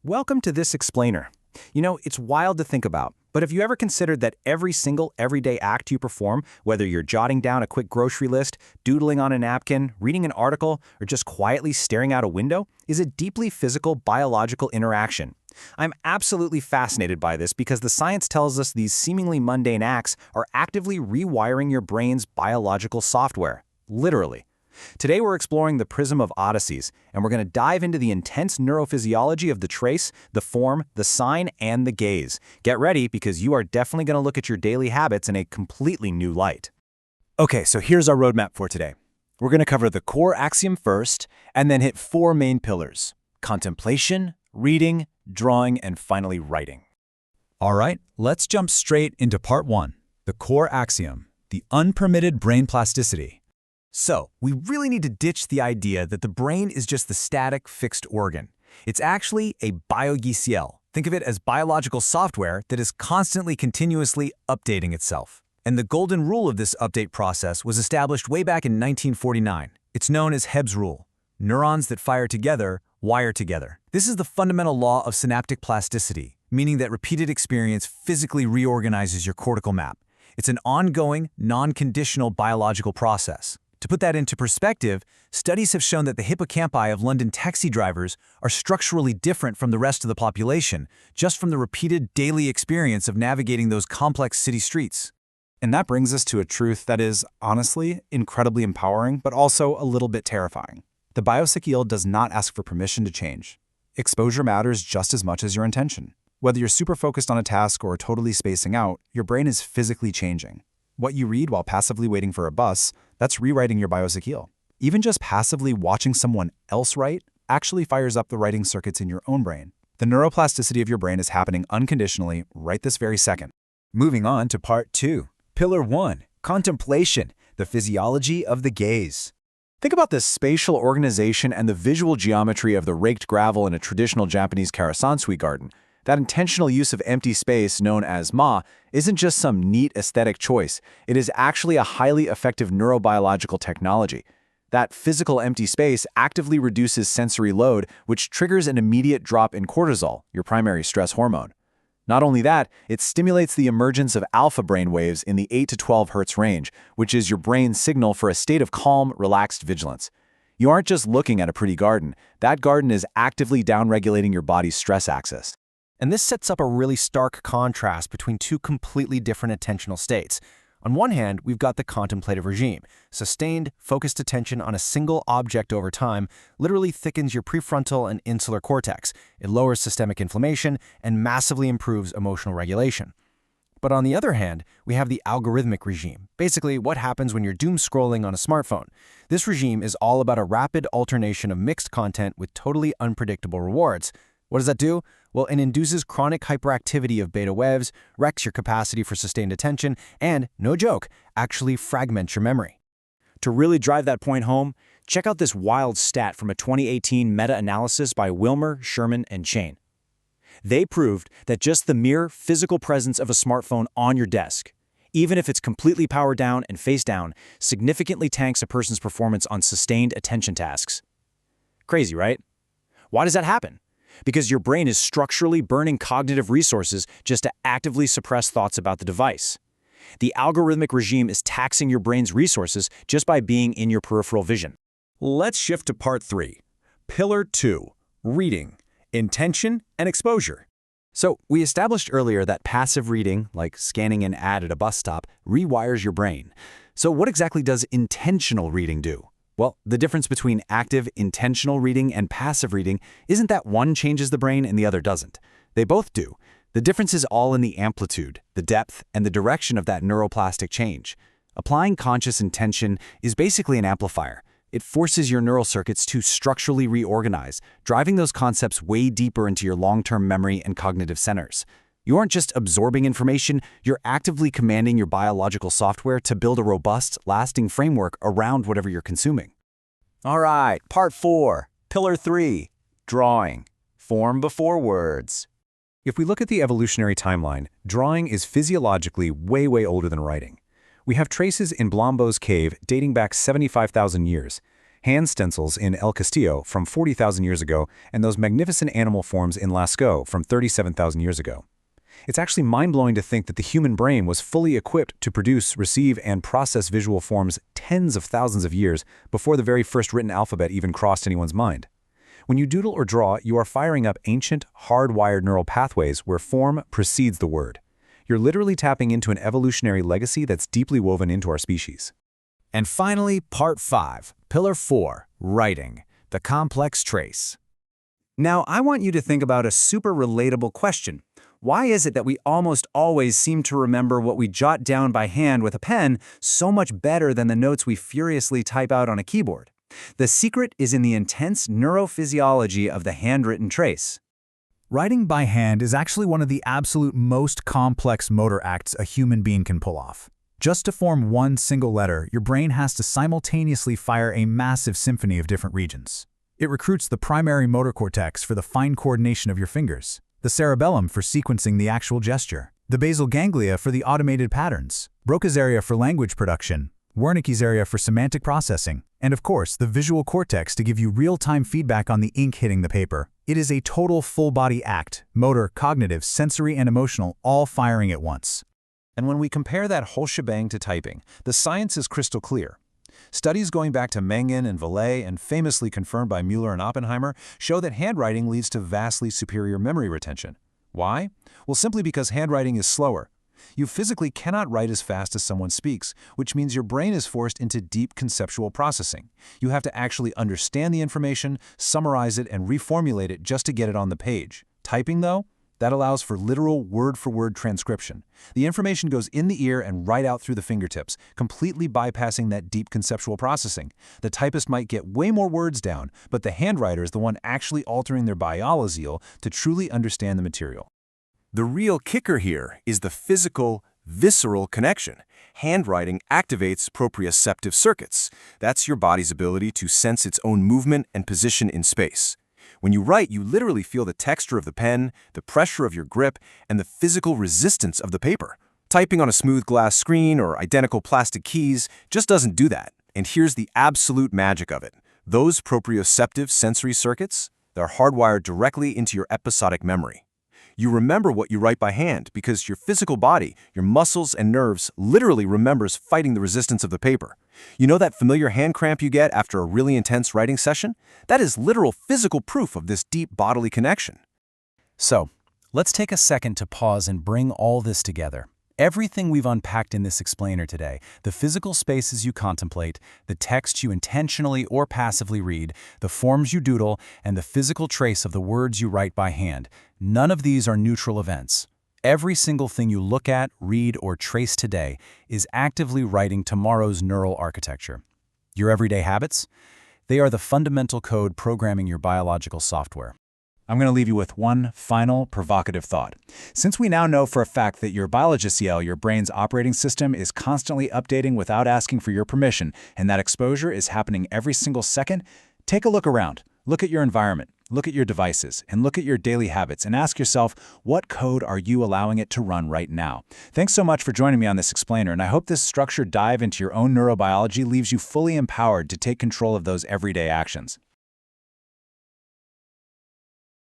Welcome to this explainer. It's wild to think about, but have you ever considered that every single everyday act you perform, whether you're jotting down a quick grocery list, doodling on a napkin, reading an article, or just quietly staring out a window, is a deeply physical, biological interaction? I'm absolutely fascinated by this because the science tells us these seemingly mundane acts are actively rewiring your brain's biological software, literally. Today we're exploring the Prism of Odysseys, and we're going to dive into the intense neurophysiology of the trace, the form, the sign, and the gaze. Get ready because you are definitely going to look at your daily habits in a completely new light. Okay, so here's our roadmap for today. We're going to cover the core axiom first, and then hit four main pillars: contemplation, reading, drawing, and finally writing. All right, let's jump straight into part one, the core axiom, the unpermitted brain plasticity. So, we really need to ditch the idea that the brain is just the static, fixed organ. It's actually a biogesiel. Think of it as biological software that is constantly, continuously updating itself. And the golden rule of this update process was established way back in 1949. It's known as Hebb's rule. Neurons that fire together wire together. This is the fundamental law of synaptic plasticity, meaning that repeated experience physically reorganizes your cortical map. It's an ongoing, non-conditional biological process. To put that into perspective, studies have shown that the hippocampi of London taxi drivers are structurally different from the rest of the population, just from the repeated daily experience of navigating those complex city streets. And that brings us to a truth that is, honestly, incredibly empowering, but also a little bit terrifying. The biopsycheal does not ask for permission to change. Exposure matters just as much as your intention. Whether you're super focused on a task or totally spacing out, your brain is physically changing. What you read while passively waiting for a bus, that's rewriting your biopsycheal. Even just passively watching someone else write actually fires up the writing circuits in your own brain. The neuroplasticity of your brain is happening unconditionally right this very second. Moving on to part two, pillar one, contemplation, the physiology of the gaze. Think about the spatial organization and the visual geometry of the raked gravel in a traditional Japanese karasansui garden. That intentional use of empty space, known as ma, isn't just some neat aesthetic choice. It is actually a highly effective neurobiological technology. That physical empty space actively reduces sensory load, which triggers an immediate drop in cortisol, your primary stress hormone. Not only that, it stimulates the emergence of alpha brain waves in the 8 to 12 Hz range, which is your brain's signal for a state of calm, relaxed vigilance. You aren't just looking at a pretty garden. That garden is actively downregulating your body's stress axis. And this sets up a really stark contrast between two completely different attentional states. On one hand, we've got the contemplative regime. Sustained, focused attention on a single object over time literally thickens your prefrontal and insular cortex. It lowers systemic inflammation and massively improves emotional regulation. But on the other hand, we have the algorithmic regime. Basically, what happens when you're doom scrolling on a smartphone. This regime is all about a rapid alternation of mixed content with totally unpredictable rewards. What does that do? Well, it induces chronic hyperactivity of beta waves, wrecks your capacity for sustained attention, and, no joke, actually fragments your memory. To really drive that point home, check out this wild stat from a 2018 meta-analysis by Wilmer, Sherman, and Chain. They proved that just the mere physical presence of a smartphone on your desk, even if it's completely powered down and face down, significantly tanks a person's performance on sustained attention tasks. Crazy, right? Why does that happen? Because your brain is structurally burning cognitive resources just to actively suppress thoughts about the device. The algorithmic regime is taxing your brain's resources just by being in your peripheral vision. Let's shift to part three, pillar two, reading, intention, and exposure. So, we established earlier that passive reading, like scanning an ad at a bus stop, rewires your brain. So what exactly does intentional reading do? Well, the difference between active, intentional reading and passive reading isn't that one changes the brain and the other doesn't. They both do. The difference is all in the amplitude, the depth, and the direction of that neuroplastic change. Applying conscious intention is basically an amplifier. It forces your neural circuits to structurally reorganize, driving those concepts way deeper into your long-term memory and cognitive centers. You aren't just absorbing information, you're actively commanding your biological software to build a robust, lasting framework around whatever you're consuming. All right, part four, pillar three, drawing, form before words. If we look at the evolutionary timeline, drawing is physiologically way older than writing. We have traces in Blombo's cave dating back 75,000 years. hand stencils in El Castillo from 40,000 years ago, and those magnificent animal forms in Lascaux from 37,000 years ago. It's actually mind-blowing to think that the human brain was fully equipped to produce, receive, and process visual forms tens of thousands of years before the very first written alphabet even crossed anyone's mind. When you doodle or draw, you are firing up ancient, hardwired neural pathways where form precedes the word. You're literally tapping into an evolutionary legacy that's deeply woven into our species. And finally, Part 5, Pillar 4, Writing, the Complex Trace. Now, I want you to think about a super relatable question. Why is it that we almost always seem to remember what we jot down by hand with a pen so much better than the notes we furiously type out on a keyboard? The secret is in the intense neurophysiology of the handwritten trace. Writing by hand is actually one of the absolute most complex motor acts a human being can pull off. Just to form one single letter, your brain has to simultaneously fire a massive symphony of different regions. It recruits the primary motor cortex for the fine coordination of your fingers, the cerebellum for sequencing the actual gesture, the basal ganglia for the automated patterns, Broca's area for language production, Wernicke's area for semantic processing, and of course, the visual cortex to give you real-time feedback on the ink hitting the paper. It is a total full-body act, motor, cognitive, sensory, and emotional, all firing at once. And when we compare that whole shebang to typing, the science is crystal clear. Studies going back to Mengen and Vallée and famously confirmed by Mueller and Oppenheimer show that handwriting leads to vastly superior memory retention. Why? Well, simply because handwriting is slower. You physically cannot write as fast as someone speaks, which means your brain is forced into deep conceptual processing. You have to actually understand the information, summarize it, and reformulate it just to get it on the page. Typing, though? That allows for literal word-for-word transcription. The information goes in the ear and right out through the fingertips, completely bypassing that deep conceptual processing. The typist might get way more words down, but the handwriter is the one actually altering their biological to truly understand the material. The real kicker here is the physical, visceral connection. Handwriting activates proprioceptive circuits. That's your body's ability to sense its own movement and position in space. When you write, you literally feel the texture of the pen, the pressure of your grip, and the physical resistance of the paper. Typing on a smooth glass screen or identical plastic keys just doesn't do that. And here's the absolute magic of it. Those proprioceptive sensory circuits, they're hardwired directly into your episodic memory. You remember what you write by hand because your physical body, your muscles and nerves literally remembers fighting the resistance of the paper. You know that familiar hand cramp you get after a really intense writing session? That is literal physical proof of this deep bodily connection. So, let's take a second to pause and bring all this together. Everything we've unpacked in this explainer today, the physical spaces you contemplate, the text you intentionally or passively read, the forms you doodle, and the physical trace of the words you write by hand, none of these are neutral events. Every single thing you look at, read, or trace today is actively writing tomorrow's neural architecture. Your everyday habits? They are the fundamental code programming your biological software. I'm going to leave you with one final provocative thought. Since we now know for a fact that your biological, your brain's operating system, is constantly updating without asking for your permission, and that exposure is happening every single second, take a look around. Look at your environment, look at your devices, and look at your daily habits, and ask yourself, what code are you allowing it to run right now? Thanks so much for joining me on this explainer, and I hope this structured dive into your own neurobiology leaves you fully empowered to take control of those everyday actions.